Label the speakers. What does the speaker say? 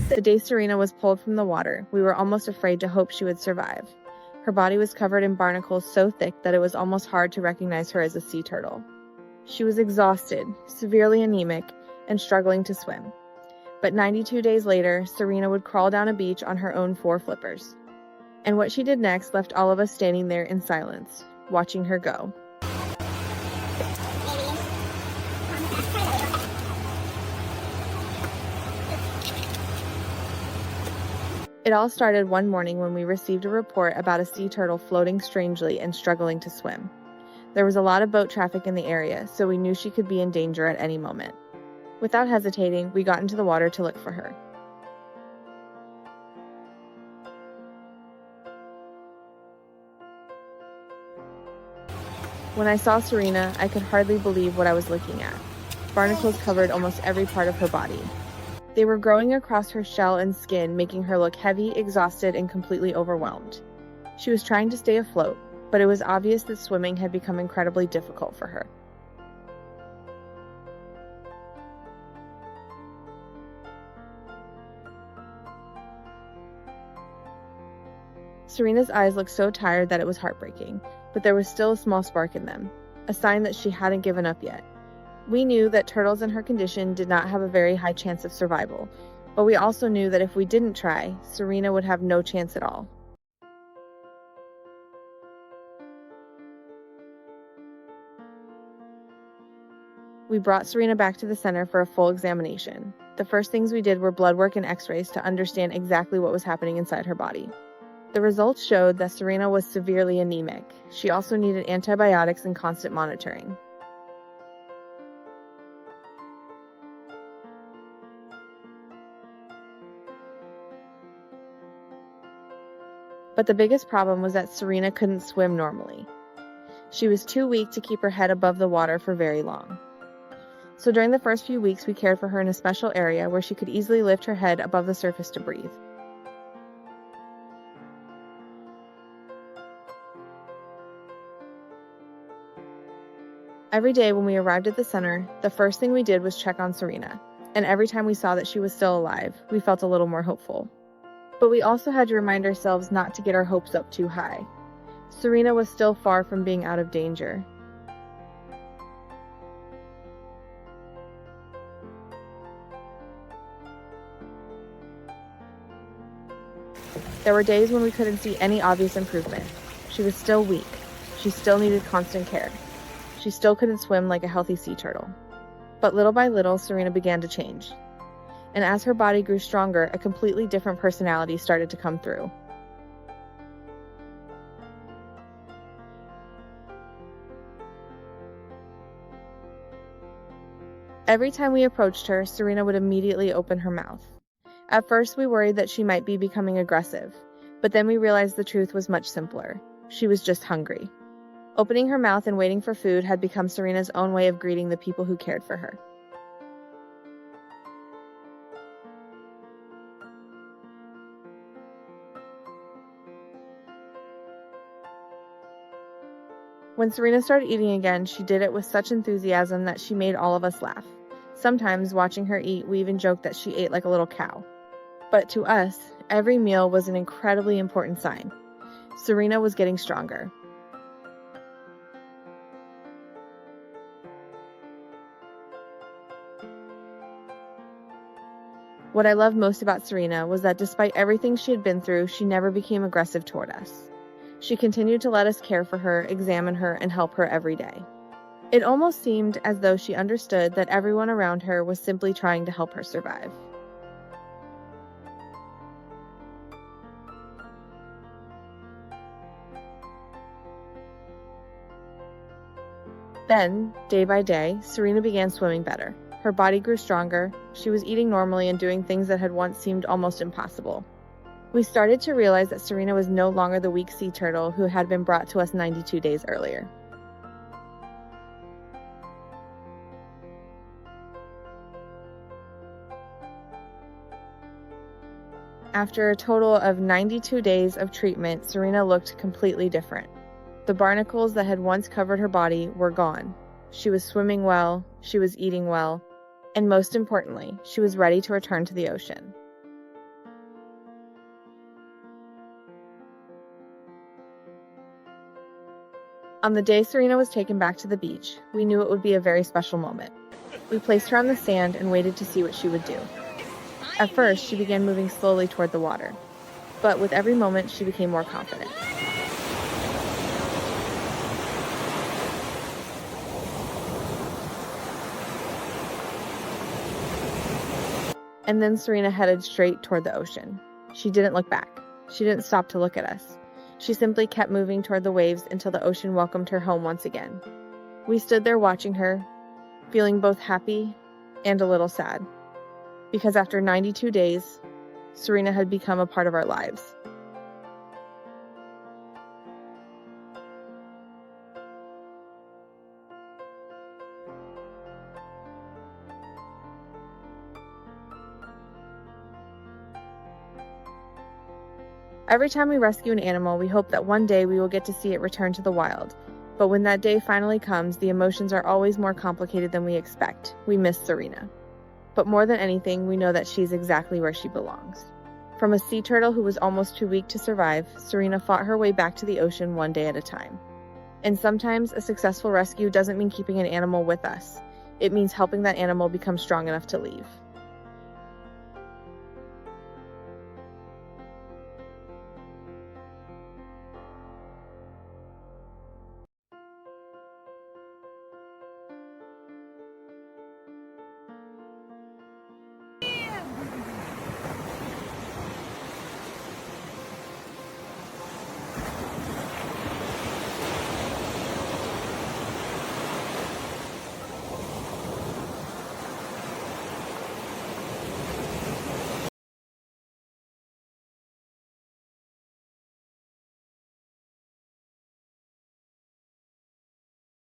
Speaker 1: The day Serena was pulled from the water, we were almost afraid to hope she would survive. Her body was covered in barnacles so thick that it was almost hard to recognize her as a sea turtle. She was exhausted, severely anemic, and struggling to swim. But 92 days later, Serena would crawl down a beach on her own 4 flippers. And what she did next left all of us standing there in silence, watching her go. It all started one morning when we received a report about a sea turtle floating strangely and struggling to swim. There was a lot of boat traffic in the area, so we knew she could be in danger at any moment. Without hesitating, we got into the water to look for her. When I saw Serena, I could hardly believe what I was looking at. Barnacles covered almost every part of her body. They were growing across her shell and skin, making her look heavy, exhausted, and completely overwhelmed. She was trying to stay afloat, but it was obvious that swimming had become incredibly difficult for her. Serena's eyes looked so tired that it was heartbreaking, but there was still a small spark in them, a sign that she hadn't given up yet. We knew that turtles in her condition did not have a very high chance of survival, but we also knew that if we didn't try, Serena would have no chance at all. We brought Serena back to the center for a full examination. The first things we did were blood work and x-rays to understand exactly what was happening inside her body. The results showed that Serena was severely anemic. She also needed antibiotics and constant monitoring. But the biggest problem was that Serena couldn't swim normally. She was too weak to keep her head above the water for very long. So during the first few weeks, we cared for her in a special area where she could easily lift her head above the surface to breathe. Every day when we arrived at the center, the first thing we did was check on Serena, and every time we saw that she was still alive, we felt a little more hopeful. But we also had to remind ourselves not to get our hopes up too high. Serena was still far from being out of danger. There were days when we couldn't see any obvious improvement. She was still weak. She still needed constant care. She still couldn't swim like a healthy sea turtle. But little by little, Serena began to change. And as her body grew stronger, a completely different personality started to come through. Every time we approached her, Serena would immediately open her mouth. At first, we worried that she might be becoming aggressive, but then we realized the truth was much simpler. She was just hungry. Opening her mouth and waiting for food had become Serena's own way of greeting the people who cared for her. When Serena started eating again, she did it with such enthusiasm that she made all of us laugh. Sometimes, watching her eat, we even joked that she ate like a little cow. But to us, every meal was an incredibly important sign. Serena was getting stronger. What I loved most about Serena was that despite everything she had been through, she never became aggressive toward us. She continued to let us care for her, examine her, and help her every day. It almost seemed as though she understood that everyone around her was simply trying to help her survive. Then, day by day, Serena began swimming better. Her body grew stronger, she was eating normally and doing things that had once seemed almost impossible. We started to realize that Serena was no longer the weak sea turtle who had been brought to us 92 days earlier. After a total of 92 days of treatment, Serena looked completely different. The barnacles that had once covered her body were gone. She was swimming well, she was eating well, and most importantly, she was ready to return to the ocean. On the day Serena was taken back to the beach, we knew it would be a very special moment. We placed her on the sand and waited to see what she would do. At first, she began moving slowly toward the water, but with every moment, she became more confident. And then Serena headed straight toward the ocean. She didn't look back. She didn't stop to look at us. She simply kept moving toward the waves until the ocean welcomed her home once again. We stood there watching her, feeling both happy and a little sad, because after 92 days, Serena had become a part of our lives. Every time we rescue an animal, we hope that one day we will get to see it return to the wild. But when that day finally comes, the emotions are always more complicated than we expect. We miss Serena. But more than anything, we know that she's exactly where she belongs. From a sea turtle who was almost too weak to survive, Serena fought her way back to the ocean one day at a time. And sometimes a successful rescue doesn't mean keeping an animal with us. It means helping that animal become strong enough to leave.